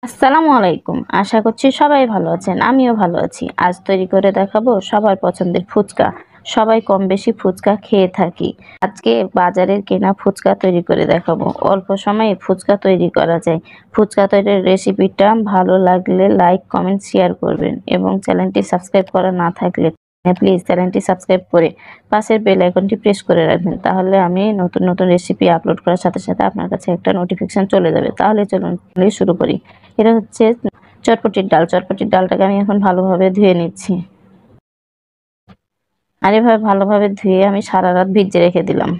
আসসালামু আলাইকুম। আশা করছি সবাই ভালো আছেন। আমিও ভালো আছি। আজ তৈরি করে দেখাবো সবার পছন্দের ফুচকা। সবাই কম বেশি ফুচকা খেয়ে থাকি। আজকে বাজারের কেনা ফুচকা তৈরি করে দেখাবো। অল্প সময়ে ফুচকা তৈরি করা যায়। ফুচকা তৈরির রেসিপিটা ভালো লাগলে লাইক, কমেন্ট, শেয়ার করবেন এবং চ্যানেলটি সাবস্ক্রাইব করা না থাকলে প্লিজ চ্যানেলটি সাবস্ক্রাইব করে পাশের বেল আইকনটি প্রেস করে রাখবেন। তাহলে আমি নতুন নতুন রেসিপি আপলোড করার সাথে সাথে আপনার কাছে একটা নোটিফিকেশন চলে যাবে। তাহলে চলুন শুরু করি। এটা হচ্ছে চটপটির ডাল। চটপটির ডালটাকে আমি এখন ভালোভাবে ধুয়ে নিচ্ছি। আর এভাবে ভালোভাবে ধুয়ে আমি সারা রাত ভিজিয়ে রেখে দিলাম।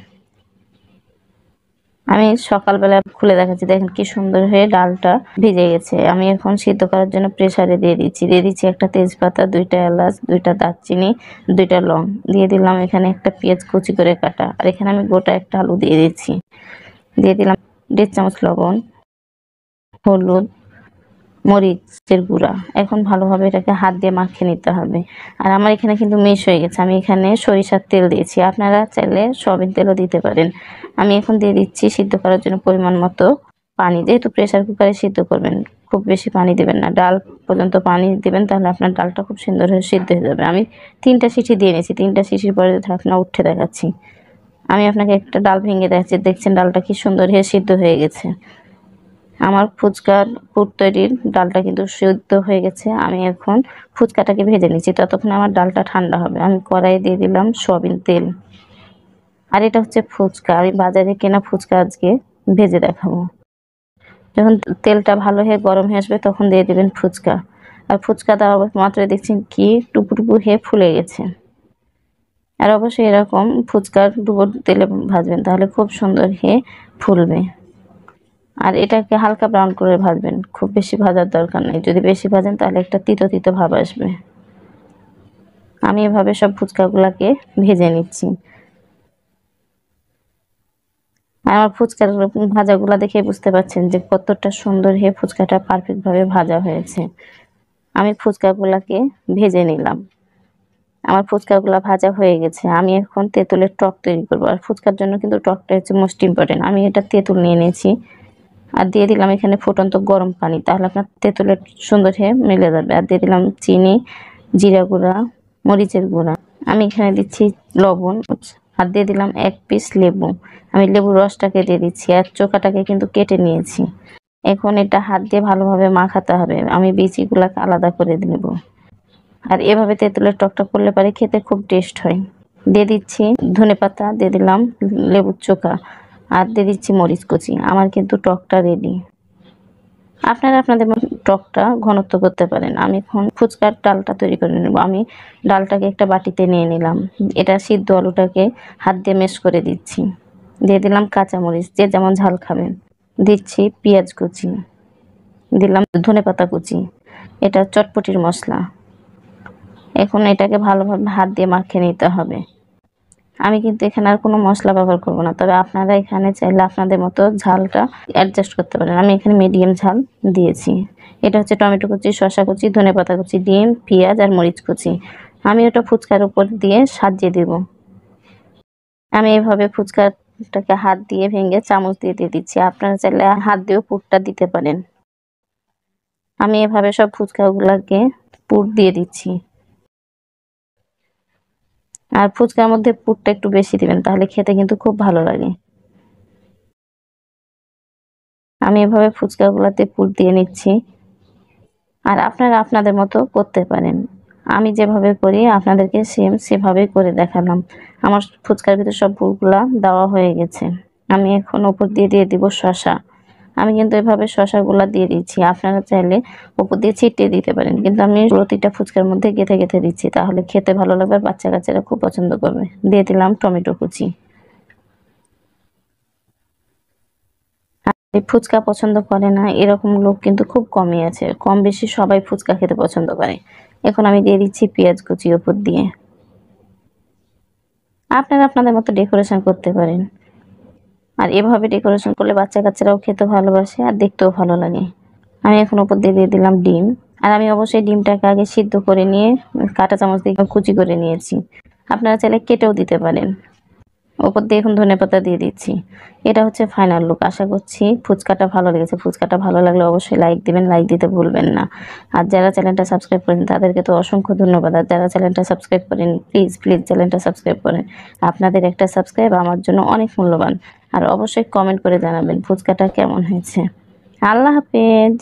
আমি সকালবেলা খুলে দেখাচ্ছি, দেখেন কি সুন্দর হয়ে ডালটা ভিজে গেছে। আমি এখন সিদ্ধ করার জন্য প্রেসারে দিয়ে দিচ্ছি একটা তেজপাতা, 2টা এলাচ, 2টা দারচিনি, 2টা লং দিয়ে দিলাম। এখানে একটা পেঁয়াজ কুচি করে কাটা, আর এখানে আমি গোটা একটা আলু দিয়ে দিচ্ছি। দিয়ে দিলাম 1.5 চামচ লবণ, হলুদ, মরিচের গুঁড়া। এখন ভালোভাবে এটাকে হাত দিয়ে মাখিয়ে নিতে হবে। আর আমার এখানে কিন্তু মিশ হয়ে গেছে। আমি এখানে সরিষার তেল দিয়েছি, আপনারা চাইলে সয়াবিন তেলও দিতে পারেন। আমি এখন দিয়ে দিচ্ছি সিদ্ধ করার জন্য পরিমাণ মতো পানি। যেহেতু প্রেসার কুকারে সিদ্ধ করবেন, খুব বেশি পানি দেবেন না, ডাল পর্যন্ত পানি দেবেন, তাহলে আপনার ডালটা খুব সুন্দর হয়ে সিদ্ধ হয়ে যাবে। আমি 3টা সিটি দিয়ে নিয়েছি। 3টা সিটির পরে ঢাকনা উঠে দেখাচ্ছি। আমি আপনাকে একটা ডাল ভেঙে দেখাচ্ছি, দেখছেন ডালটা কি সুন্দর হয়ে সিদ্ধ হয়ে গেছে। আমার ফুচকার পুর তৈরির ডালটা কিন্তু সিদ্ধ হয়ে গেছে। আমি এখন ফুচকাটাকে ভেজে নিচ্ছি, ততক্ষণ আমার ডালটা ঠান্ডা হবে। আমি কড়াইয়ে দিয়ে দিলাম সয়াবিন তেল। আর এটা হচ্ছে ফুচকা, আমি বাজারে কেনা ফুচকা আজকে ভেজে দেখাবো। যখন তেলটা ভালো হয়ে গরম হয়ে আসবে তখন দিয়ে দেবেন ফুচকা। আর ফুচকা দেওয়া মাত্র দেখছেন কি টুপু হয়ে ফুলে গেছে। আর অবশ্যই এরকম ফুচকার ডুবো তেলে ভাজবেন, তাহলে খুব সুন্দর হয়ে ফুলবে। আর এটাকে হালকা ব্রাউন করে ভাজবেন, খুব বেশি ভাজার দরকার নেই। যদি বেশি ভাজেন তাহলে একটা তিতো তিতো ভাব আসবে। আমি এভাবে সব ফুচকাগুলোকে ভেজে নিচ্ছি। আর আমার ফুচকার ভাজাগুলা দেখে বুঝতে পারছেন যে কতটা সুন্দর হয়ে ফুচকাটা পারফেক্টভাবে ভাজা হয়েছে। আমি ফুচকাগুলাকে ভেজে নিলাম। আমার ফুচকাগুলা ভাজা হয়ে গেছে। আমি এখন তেঁতুলের টক তৈরি করবো। আর ফুচকার জন্য কিন্তু টকটা হচ্ছে মোস্ট ইম্পর্টেন্ট। আমি এটা তেঁতুল নিয়ে নিয়েছি আর দিয়ে দিলাম এখানে ফুটন্ত গরম পানি, তাহলে আপনার তেঁতুলের সুন্দর হয়ে মিলে যাবে। আর দিয়ে দিলাম চিনি, জিরা গুঁড়া, মরিচের গুঁড়া। আমি এখানে দিচ্ছি লবণ। আর দিয়ে দিলাম 1 পিস লেবু। আমি লেবুর রসটাকে দিয়ে দিচ্ছি, আর চোখাটাকে কিন্তু কেটে নিয়েছি। এখন এটা হাত দিয়ে ভালোভাবে মাখাতে হবে। আমি বিচিগুলাকে আলাদা করে নেব। আর এভাবে তেঁতুলের টকটা করলে পারে খেতে খুব টেস্ট হয়। দিয়ে দিচ্ছি ধনেপাতা, দিয়ে দিলাম লেবুর চোখা, আর দিয়ে দিচ্ছি মরিচ কুচি। আমার কিন্তু টকটা রেডি। আপনারা আপনাদের টকটা ঘনত্ব করতে পারেন। আমি এখন ফুচকার ডালটা তৈরি করে নেব। আমি ডালটাকে একটা বাটিতে নিয়ে নিলাম। এটা সিদ্ধ আলুটাকে হাত দিয়ে মেশ করে দিচ্ছি। দিয়ে দিলাম কাঁচামরিচ, যে যেমন ঝাল খাবেন। দিচ্ছি পেঁয়াজ কুচি, দিলাম ধনেপাতা কুচি। এটা চটপটির মশলা। এখন এটাকে ভালোভাবে হাত দিয়ে মাখিয়ে নিতে হবে। আমি কিন্তু এখানে আর কোনো মশলা ব্যবহার করব না, তবে আপনারা এখানে চাইলে আপনাদের মতো ঝালটা অ্যাডজাস্ট করতে পারেন। আমি এখানে মিডিয়াম ঝাল দিয়েছি। এটা হচ্ছে টমেটো কুচি, শসা কুচি, ধনেপাতা কুচি, ডিম, পেঁয়াজ আর মরিচ কুচি। আমি ওটা ফুচকার উপর দিয়ে সাজিয়ে দেব। আমি এইভাবে ফুচকাটাকে হাত দিয়ে ভেঙে চামচ দিয়ে দিয়ে দিচ্ছি। আপনারা চাইলে হাত দিয়েও পুরটা দিতে পারেন। আমি এভাবে সব ফুচকাগুলোকে পুর দিয়ে দিচ্ছি। আর ফুচকার মধ্যে পুরটা একটু বেশি দিবেন, তাহলে খেতে কিন্তু খুব ভালো লাগে। আমি এভাবে ফুচকাগুলোতে পুর দিয়ে নিচ্ছি। আর আপনারা আপনাদের মতো করতে পারেন। আমি যেভাবে করি আপনাদেরকে সেভাবেই করে দেখালাম। আমার ফুচকার ভিতরে সব পুরগুলা দেওয়া হয়ে গেছে। আমি এখন উপর দিয়ে দিয়ে দিব শসা। আমি কিন্তু এভাবে শসাগুলা দিয়ে দিচ্ছি। আপনারা চাইলে উপর দিয়ে ছিটিয়ে দিতে পারেন, কিন্তু আমি প্রতিটা ফুচকার মধ্যে গেঁথে গেঁথে দিচ্ছি, তাহলে খেতে ভালো লাগবে আর বাচ্চা কাচ্চারা খুব পছন্দ করবে। দিয়ে দিলাম টমেটো কুচি। এই ফুচকা পছন্দ করে না এরকম লোক কিন্তু খুব কমই আছে। কম বেশি সবাই ফুচকা খেতে পছন্দ করে। এখন আমি দিয়ে দিচ্ছি পেঁয়াজ কুচি উপর দিয়ে। আপনারা আপনাদের মতো ডেকোরেশন করতে পারেন। আর এভাবে ডেকোরেশন করলে বাচ্চা কাচ্চারাও খেতে ভালোবাসে আর দেখতেও ভালো লাগে। আমি এখন উপর দিয়ে দিয়ে দিলাম ডিম। আর আমি অবশ্যই ডিমটাকে আগে সিদ্ধ করে নিয়ে কাঁটা চামচ দিয়ে কুচি করে নিয়েছি। আপনারা চাইলে কেটেও দিতে পারেন। ওপর দিয়ে এখন ধনেপাতা দিয়ে দিচ্ছি। এটা হচ্ছে ফাইনাল লুক। আশা করছি ফুচকাটা ভালো লেগেছে। ফুচকাটা ভালো লাগলে অবশ্যই লাইক দিবেন, লাইক দিতে ভুলবেন না। আর যারা চ্যানেলটা সাবস্ক্রাইব করেন তাদেরকে তো অসংখ্য ধন্যবাদ। আর যারা চ্যানেলটা সাবস্ক্রাইব করেন প্লিজ প্লিজ চ্যানেলটা সাবস্ক্রাইব করেন। আপনাদের একটা সাবস্ক্রাইব আমার জন্য অনেক মূল্যবান। আর অবশ্যই কমেন্ট করে জানাবেন ফুচকাটা কেমন হয়েছে। আল্লাহ হাফেজ।